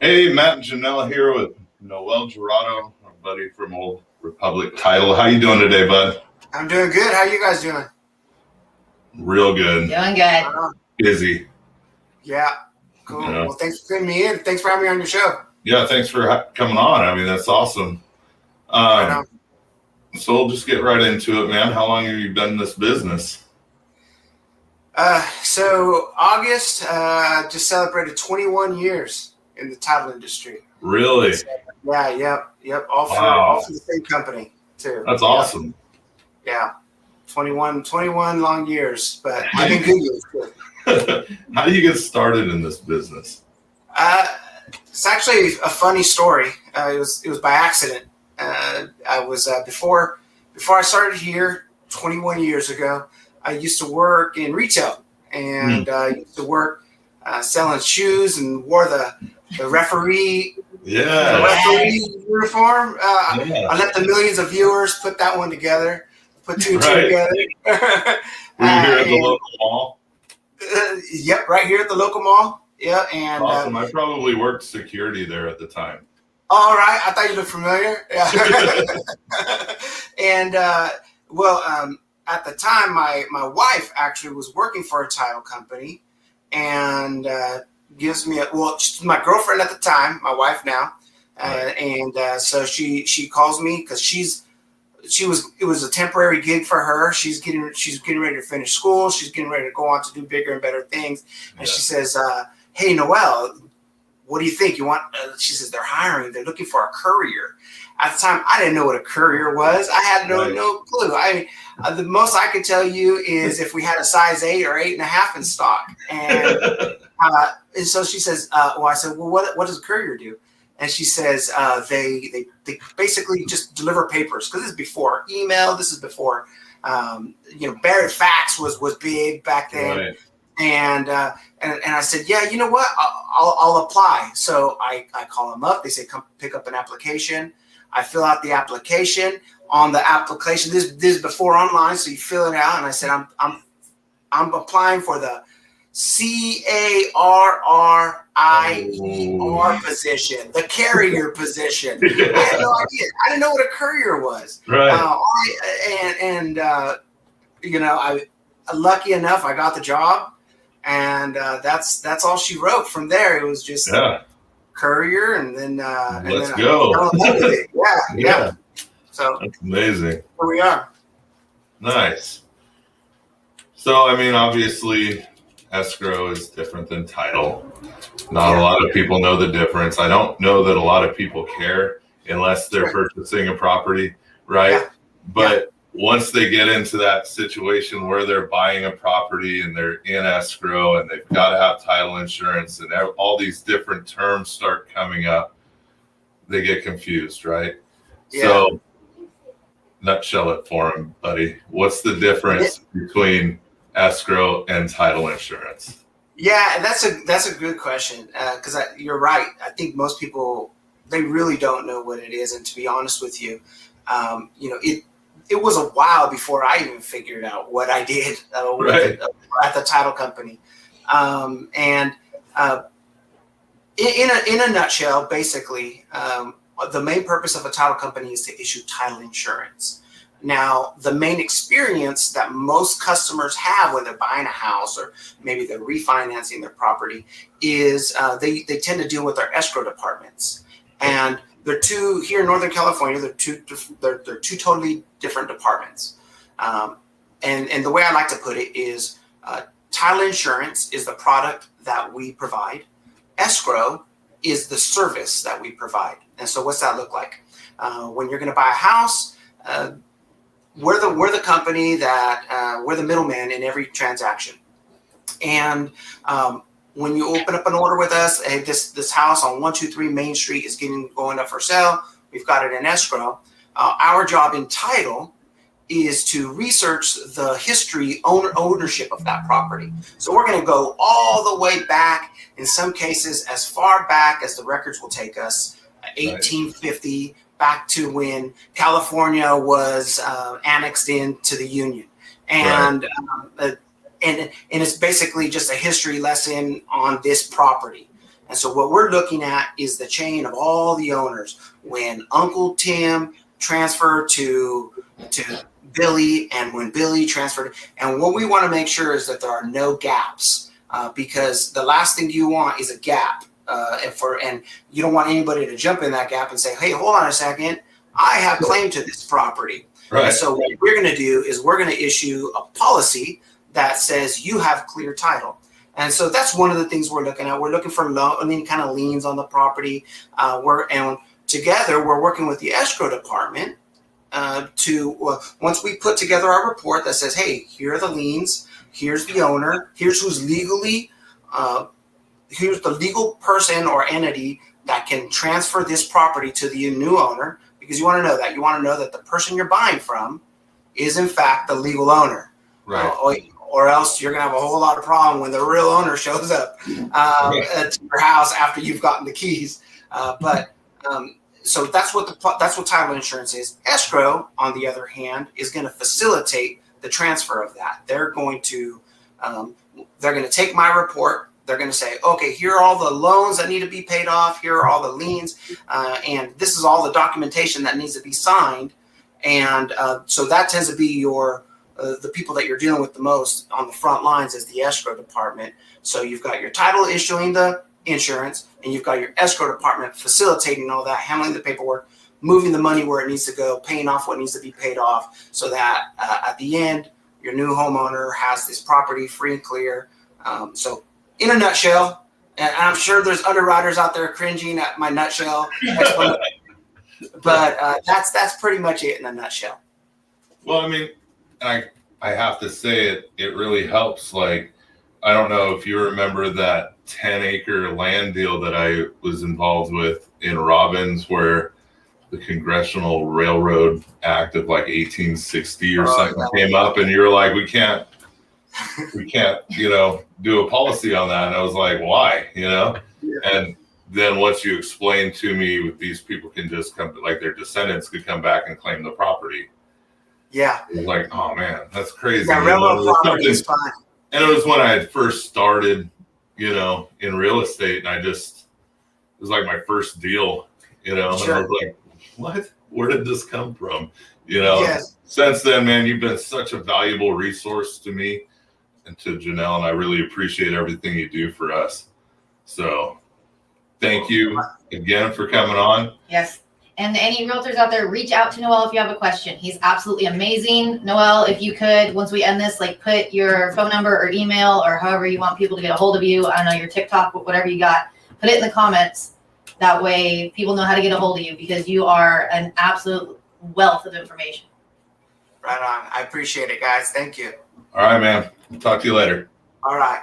Hey, Matt and Janelle here with Noel Jurado, our buddy from Old Republic Title. How you doing today, bud? I'm doing good. How you guys doing? Real good. Doing good. Busy. Yeah, cool. Yeah. Well, thanks for fitting me in. Thanks for having me on your show. Yeah, thanks for coming on. I mean, that's awesome. So we'll just get right into it, man. How long have you been in this business? So August just celebrated 21 years in the title industry. Really? Yeah, yep. All for the same company too. That's awesome. Yeah. 21 long years, but I've been good years too. How do you get started in this business? It's actually a funny story. It was by accident. I was before I started here 21 years ago. I used to work in retail, and I used to work selling shoes and wore the referee uniform. I let the millions of viewers put that one together, put two and two together. Were you here at the local mall? Yep, right here at the local mall. Yeah, and awesome. I probably worked security there at the time. All right, I thought you looked familiar. Yeah. And at the time, my wife actually was working for a title company, and gives me she's my girlfriend at the time, my wife now, so she calls me because it was a temporary gig for her. She's getting ready to finish school. She's getting ready to go on to do bigger and better things, and she says, "Hey, Noel, what do you think? You want?" She says, "They're hiring. They're looking for a courier." At the time, I didn't know what a courier was. I had no clue. The most I could tell you is if we had a size 8 or 8.5 in stock. And so she says, I said, "Well, what does a courier do?" And she says, they basically just deliver papers, because this is before email. This is before, buried fax was big back then. Right. And I said, "Yeah, you know what? I'll apply." So I call them up. They say, "Come pick up an application." I fill out the application. On the application, this is before online, so you fill it out. And I said, I'm applying for the CARRIER position, the carrier position. I had no idea. I didn't know what a courier was. Right. I lucky enough, I got the job, and that's all she wrote. From there, it was just courier, and then let's go. Yeah. So that's amazing. Here we are. Nice. So, I mean, obviously, escrow is different than title. Not a lot of people know the difference. I don't know that a lot of people care unless they're purchasing a property, right? Yeah. But once they get into that situation where they're buying a property and they're in escrow and they've got to have title insurance and all these different terms start coming up, they get confused, right? Yeah. So, nutshell it for them, buddy. What's the difference between escrow and title insurance? Yeah, that's a good question, because you're right. I think most people, they really don't know what it is, and to be honest with you, it was a while before I even figured out what I did at the title company. In a nutshell, basically, the main purpose of a title company is to issue title insurance. Now, the main experience that most customers have when they're buying a house, or maybe they're refinancing their property, is they tend to deal with their escrow departments. And they're two here in Northern California. They're two totally different departments. And the way I like to put it is, title insurance is the product that we provide. Escrow is the service that we provide. And so, what's that look like? When you're going to buy a house, we're the company that we're the middleman in every transaction. And when you open up an order with us, hey, this house on 123 Main Street is going up for sale. We've got it in escrow. Our job in title is to research the history, ownership of that property. So we're going to go all the way back, in some cases as far back as the records will take us, 1850, back to when California was annexed into the Union. And and it's basically just a history lesson on this property. And so what we're looking at is the chain of all the owners. When Uncle Tim transferred to Billy, and when Billy transferred, and what we want to make sure is that there are no gaps, because the last thing you want is a gap, and you don't want anybody to jump in that gap and say, hey, hold on a second, I have claim to this property. Right. And so what we're going to do is we're going to issue a policy that says you have clear title. And so that's one of the things we're looking at. We're looking for any kind of liens on the property. Together we're working with the escrow department once we put together our report that says, hey, here are the liens, here's the owner, here's who's legally, here's the legal person or entity that can transfer this property to the new owner, because you want to know that. You want to know that the person you're buying from is in fact the legal owner. Right. Or else you're going to have a whole lot of problem when the real owner shows up to your house after you've gotten the keys. So that's what title insurance is. Escrow, on the other hand, is going to facilitate the transfer of that. They're going to take my report. They're going to say, okay, here are all the loans that need to be paid off. Here are all the liens, and this is all the documentation that needs to be signed. And so that tends to be the people that you're dealing with the most on the front lines is the escrow department. So you've got your title issuing the insurance, and you've got your escrow department facilitating all that, handling the paperwork, moving the money where it needs to go, paying off what needs to be paid off, so that at the end, your new homeowner has this property free and clear. So in a nutshell, and I'm sure there's underwriters out there cringing at my nutshell, but that's pretty much it in a nutshell. Well, I mean, I have to say it really helps. Like, I don't know if you remember that 10-acre land deal that I was involved with in Robbins, where the Congressional Railroad Act of like 1860 or something came up, and you're like, we can't, do a policy on that. And I was like, why, Yeah. And then once you explained to me, these people can just come, like their descendants could come back and claim the property. Yeah. It was like, oh man, that's crazy. Yeah, railroad property is fine. And it was when I had first started, in real estate, and it was like my first deal, Sure. And I was like, what? Where did this come from? Yes. Since then, man, you've been such a valuable resource to me and to Janelle, and I really appreciate everything you do for us. So thank you again for coming on. Yes. And any realtors out there, reach out to Noel if you have a question. He's absolutely amazing. Noel, if you could, once we end this, like put your phone number or email or however you want people to get a hold of you. I don't know, your TikTok, whatever you got, put it in the comments. That way people know how to get a hold of you, because you are an absolute wealth of information. Right on. I appreciate it, guys. Thank you. All right, man. Talk to you later. All right.